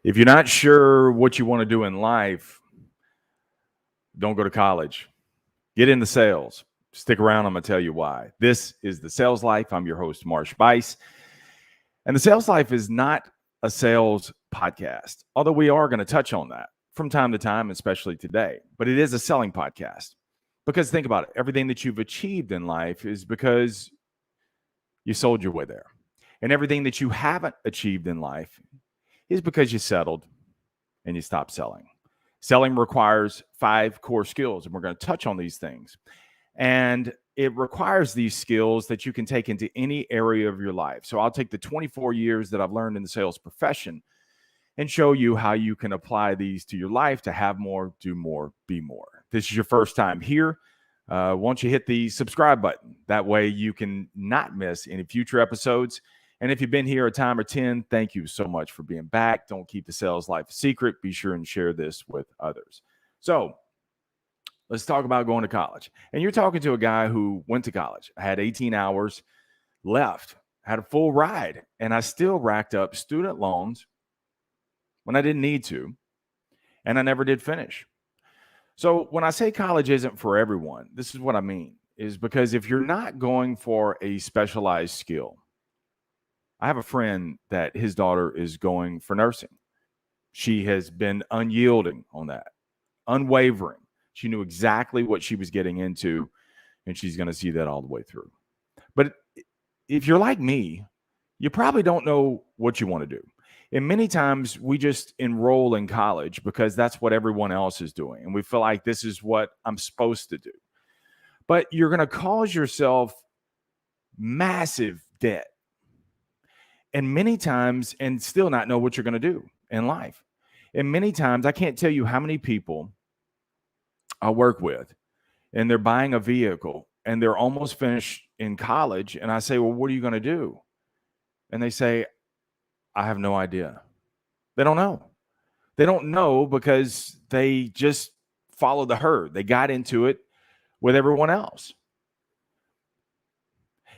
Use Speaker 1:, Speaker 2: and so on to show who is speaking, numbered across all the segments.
Speaker 1: If you're not sure what you want to do in life, don't go to college. Get into sales. Stick around. I'm going to tell you why. This is The Sales Life. I'm your host, Marsh Buice. And The Sales Life is not a sales podcast, although we are going to touch on that from time to time, especially today. But it is a selling podcast. Because think about it. Everything that you've achieved in life is because you sold your way there. And everything that you haven't achieved in life is because you settled and you stopped selling. Selling requires 5 core skills, and we're going to touch on these things. And it requires these skills that you can take into any area of your life. So I'll take the 24 years that I've learned in the sales profession and show you how you can apply these to your life to have more, do more, be more. If this is your first time here, won't you hit the subscribe button? That way you can not miss any future episodes. And if you've been here a time or 10, thank you so much for being back. Don't keep the sales life a secret. Be sure and share this with others. So let's talk about going to college. And you're talking to a guy who went to college, had 18 hours left, had a full ride, and I still racked up student loans when I didn't need to, and I never did finish. So when I say college isn't for everyone, this is what I mean, is because if you're not going for a specialized skill, I have a friend that his daughter is going for nursing. She has been unyielding on that, unwavering. She knew exactly what she was getting into, and she's going to see that all the way through. But if you're like me, you probably don't know what you want to do. And many times we just enroll in college because that's what everyone else is doing. And we feel like this is what I'm supposed to do. But you're going to cause yourself massive debt. And many times, and still not know what you're going to do in life. And many times, I can't tell you how many people I work with, and they're buying a vehicle, and they're almost finished in college. And I say, well, what are you going to do? And they say, I have no idea. They don't know. They don't know because they just followed the herd. They got into it with everyone else.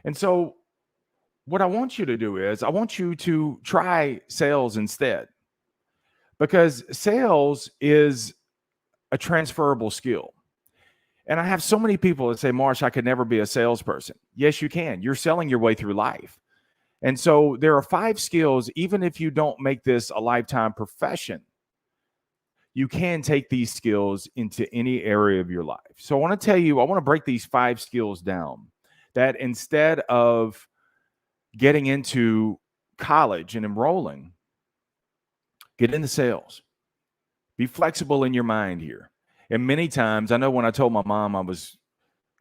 Speaker 1: And so what I want you to do is I want you to try sales instead, because sales is a transferable skill. And I have so many people that say, Marsh, I could never be a salesperson. Yes, you can. You're selling your way through life. And so there are 5 skills, even if you don't make this a lifetime profession, you can take these skills into any area of your life. So I want to tell you, I want to break these 5 skills down that instead of getting into college and enrolling, get into sales. Be flexible in your mind here. And many times, I know when I told my mom I was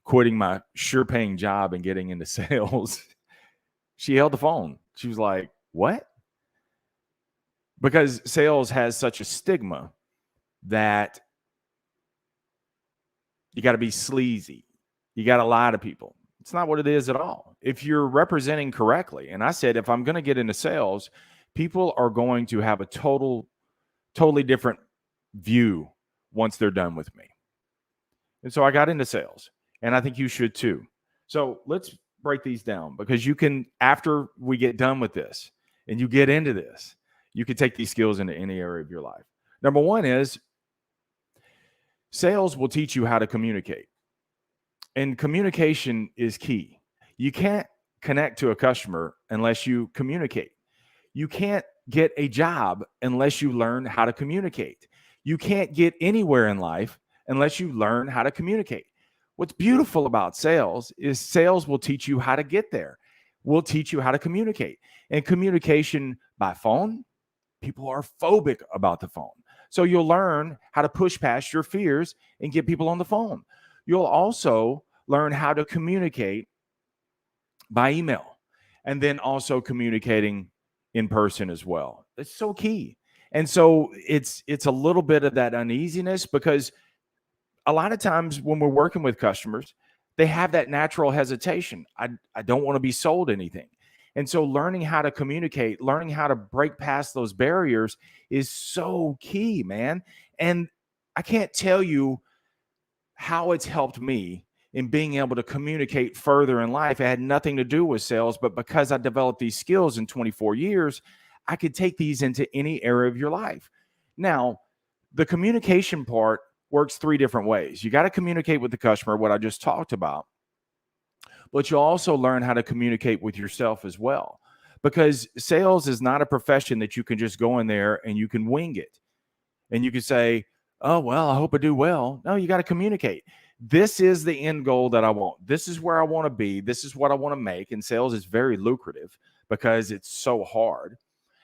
Speaker 1: quitting my sure-paying job and getting into sales, she held the phone. She was like, what? Because sales has such a stigma that you got to be sleazy. You got to lie to people. It's not what it is at all. If you're representing correctly, and I said, if I'm going to get into sales, people are going to have a totally different view once they're done with me. And so I got into sales, and I think you should too. So let's break these down, because you can, after we get done with this and you get into this, you can take these skills into any area of your life. Number 1 is sales will teach you how to communicate. And communication is key. You can't connect to a customer unless you communicate. You can't get a job unless you learn how to communicate. You can't get anywhere in life unless you learn how to communicate. What's beautiful about sales is sales will teach you how to get there. Will teach you how to communicate. And communication by phone, people are phobic about the phone. So you'll learn how to push past your fears and get people on the phone. You'll also learn how to communicate by email, and then also communicating in person as well. It's so key. And so it's a little bit of that uneasiness, because a lot of times when we're working with customers, they have that natural hesitation. I don't want to be sold anything. And so learning how to communicate, learning how to break past those barriers is so key, man. And I can't tell you how it's helped me in being able to communicate further in life. It had nothing to do with sales, but because I developed these skills in 24 years, I could take these into any area of your life. Now, the communication part works three different ways. You got to communicate with the customer, what I just talked about, but you also learn how to communicate with yourself as well. Because sales is not a profession that you can just go in there and you can wing it. And you can say, oh, well, I hope I do well. No, you got to communicate. This is the end goal that I want. This is where I want to be. This is what I want to make. And sales is very lucrative because it's so hard.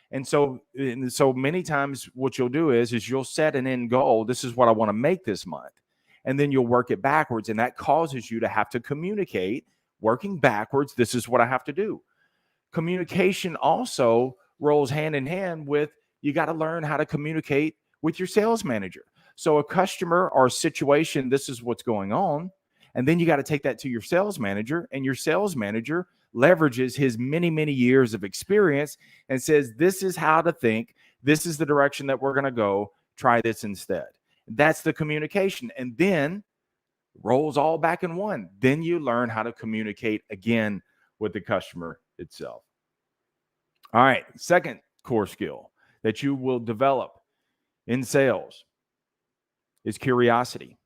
Speaker 1: And so many times what you'll do is you'll set an end goal. This is what I want to make this month. And then you'll work it backwards. And that causes you to have to communicate working backwards. This is what I have to do. Communication also rolls hand in hand with, you got to learn how to communicate with your sales manager. So a customer or a situation, this is what's going on. And then you got to take that to your sales manager, and your sales manager leverages his many, many years of experience and says, this is how to think. This is the direction that we're going to go. Try this instead. That's the communication. And then rolls all back in one. Then you learn how to communicate again with the customer itself. All right. Second core skill that you will develop in sales is curiosity.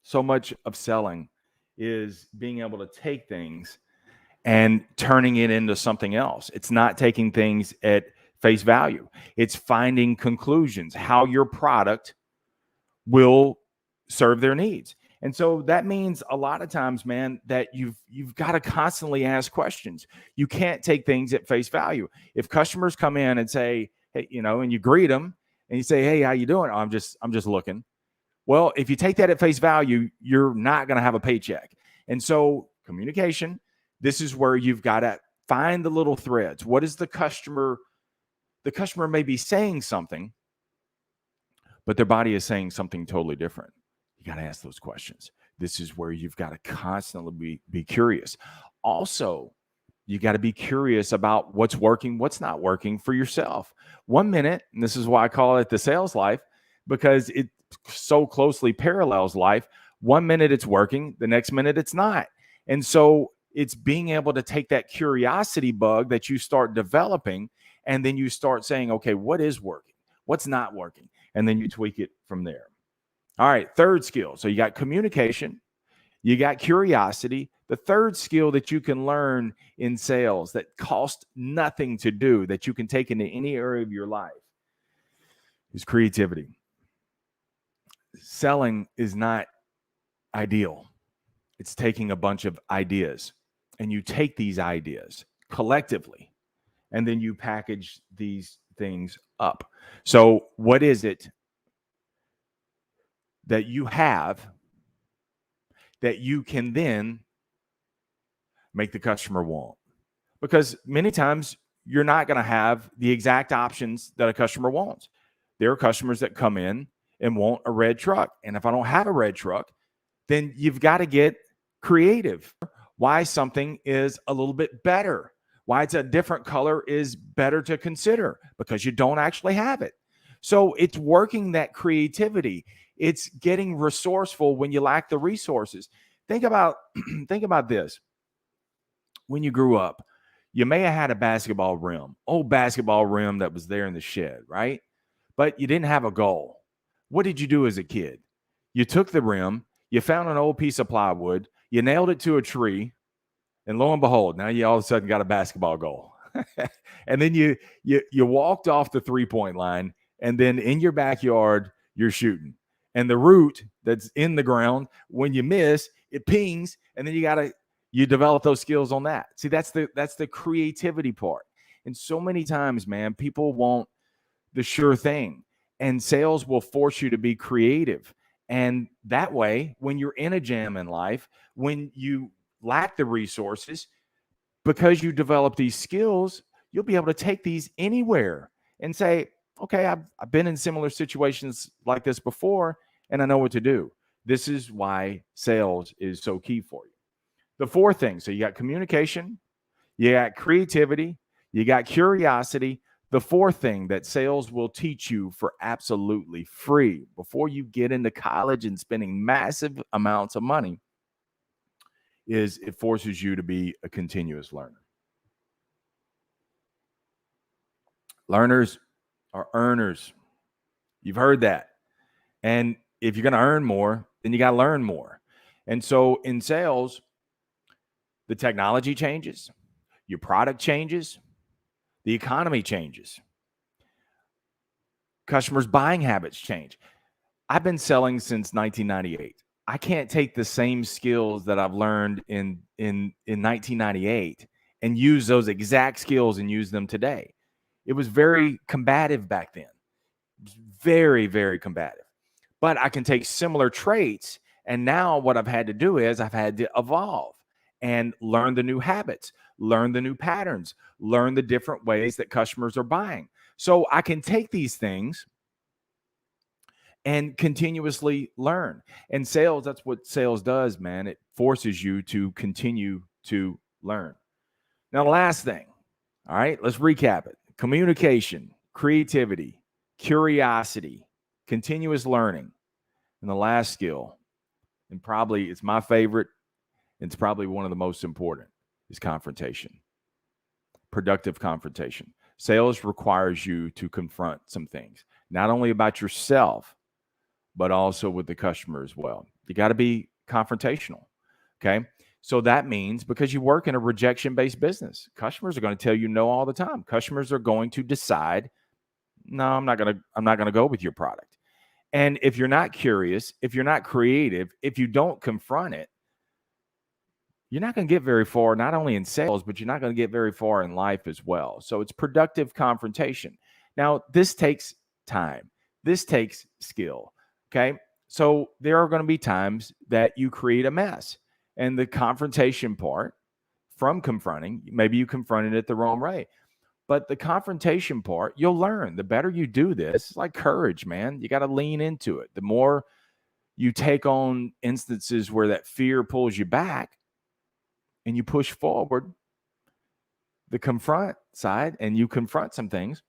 Speaker 1: So much of selling is being able to take things and turning it into something else. It's not taking things at face value. It's finding conclusions, how your product will serve their needs. And so that means a lot of times, man, that you've got to constantly ask questions. You can't take things at face value. If customers come in and say, hey, and you greet them and you say, hey, how you doing? Oh, I'm just looking. Well, if you take that at face value, you're not going to have a paycheck. And so communication, this is where you've got to find the little threads. What is the customer may be saying something, but their body is saying something totally different. You got to ask those questions. This is where you've got to constantly be curious. Also, you got to be curious about what's working, what's not working for yourself. 1 minute, and this is why I call it the sales life, because it so closely parallels life. 1 minute it's working, the next minute it's not. And so it's being able to take that curiosity bug that you start developing, and then you start saying, okay, what is working? What's not working? And then you tweak it from there. All right, third skill. So you got communication, you got curiosity. The third skill that you can learn in sales that costs nothing to do, that you can take into any area of your life, is creativity. Selling is not ideal. It's taking a bunch of ideas, and you take these ideas collectively, and then you package these things up. So what is it that you have that you can then make the customer want? Because many times you're not going to have the exact options that a customer wants. There are customers that come in and want a red truck. And if I don't have a red truck, then you've got to get creative. Why something is a little bit better, why it's a different color is better to consider, because you don't actually have it. So it's working that creativity. It's getting resourceful when you lack the resources. Think about this. When you grew up, you may have had a basketball rim, old basketball rim that was there in the shed, right? But you didn't have a goal. What did you do as a kid? You took the rim, you found an old piece of plywood, you nailed it to a tree, and lo and behold, now you all of a sudden got a basketball goal. And then you walked off the 3-point line, and then in your backyard, you're shooting. And the root that's in the ground, when you miss, it pings, and then you develop those skills on that. See, that's the creativity part. And so many times, man, people want the sure thing, and sales will force you to be creative. And that way, when you're in a jam in life, when you lack the resources, because you develop these skills, you'll be able to take these anywhere and say, okay, I've been in similar situations like this before, and I know what to do. This is why sales is so key for you. The fourth thing, so you got communication, you got creativity, you got curiosity. The fourth thing that sales will teach you for absolutely free before you get into college and spending massive amounts of money is it forces you to be a continuous learner. Learners are earners. You've heard that. And if you're going to earn more, then you got to learn more. And so in sales, the technology changes, your product changes, the economy changes, customers' buying habits change. I've been selling since 1998. I can't take the same skills that I've learned in 1998 and use those exact skills and use them today. It was very combative back then. It was very, very combative. But I can take similar traits, and now what I've had to do is I've had to evolve and learn the new habits, learn the new patterns, learn the different ways that customers are buying. So I can take these things and continuously learn. And sales, that's what sales does, man. It forces you to continue to learn. Now, the last thing, all right, let's recap it. Communication, creativity, curiosity, continuous learning. And the last skill, and probably it's my favorite, it's probably one of the most important, is confrontation. Productive confrontation. Sales requires you to confront some things, not only about yourself, but also with the customer as well. You got to be confrontational. Okay. So that means because you work in a rejection-based business, customers are going to tell you no all the time. Customers are going to decide, no, I'm not going to go with your product. And if you're not curious, if you're not creative, if you don't confront it, you're not going to get very far, not only in sales, but you're not going to get very far in life as well. So it's productive confrontation. Now, this takes time. This takes skill. Okay. So there are going to be times that you create a mess. And the confrontation part from confronting, maybe you confronted it the wrong way. But the confrontation part, you'll learn. The better you do this, it's like courage, man. You got to lean into it. The more you take on instances where that fear pulls you back and you push forward, the confront side, and you confront some things,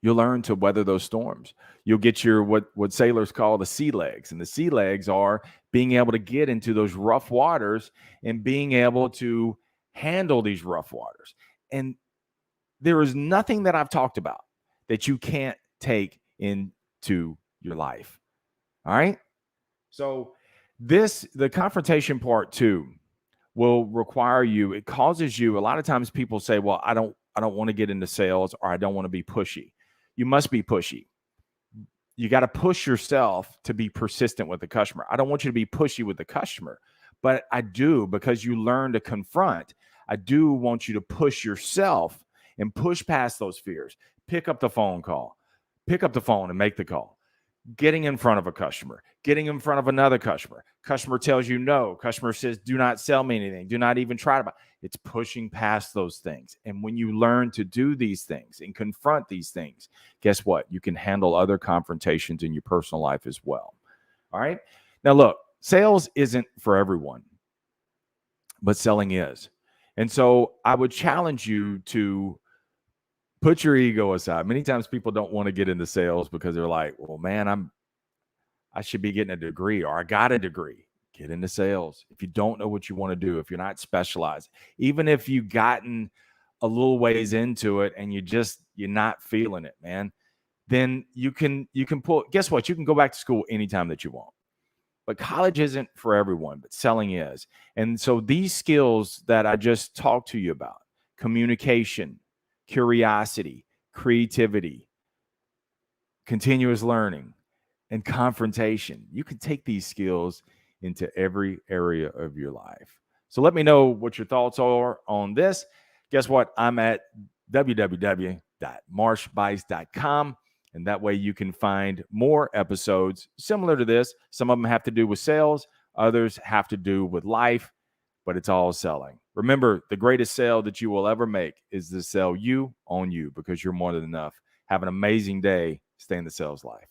Speaker 1: you'll learn to weather those storms. You'll get your what sailors call the sea legs. And the sea legs are being able to get into those rough waters and being able to handle these rough waters. And there is nothing that I've talked about that you can't take into your life. All right? So the confrontation part too will require you, it causes you, a lot of times people say, well, I don't want to get into sales, or I don't want to be pushy. You must be pushy. You got to push yourself to be persistent with the customer. I don't want you to be pushy with the customer, but I do, because you learn to confront. I do want you to push yourself and push past those fears. Pick up the phone and make the call. Getting in front of a customer, getting in front of another customer. Customer tells you no. Customer says, do not sell me anything. Do not even try to buy. It's pushing past those things. And when you learn to do these things and confront these things, guess what? You can handle other confrontations in your personal life as well. All right. Now, look, sales isn't for everyone, but selling is. And so I would challenge you to put your ego aside. Many times people don't want to get into sales because they're like, well, man, I should be getting a degree, or I got a degree. Get into sales. If you don't know what you want to do, if you're not specialized, even if you've gotten a little ways into it and you're not feeling it, man, then you can pull, guess what? You can go back to school anytime that you want. But college isn't for everyone, but selling is. And so these skills that I just talked to you about, communication, curiosity, creativity, continuous learning, and confrontation. You can take these skills into every area of your life. So let me know what your thoughts are on this. Guess what? I'm at www.marshbuice.com. And that way you can find more episodes similar to this. Some of them have to do with sales. Others have to do with life, but it's all selling. Remember, the greatest sale that you will ever make is to sell you on you, because you're more than enough. Have an amazing day. Stay in the sales life.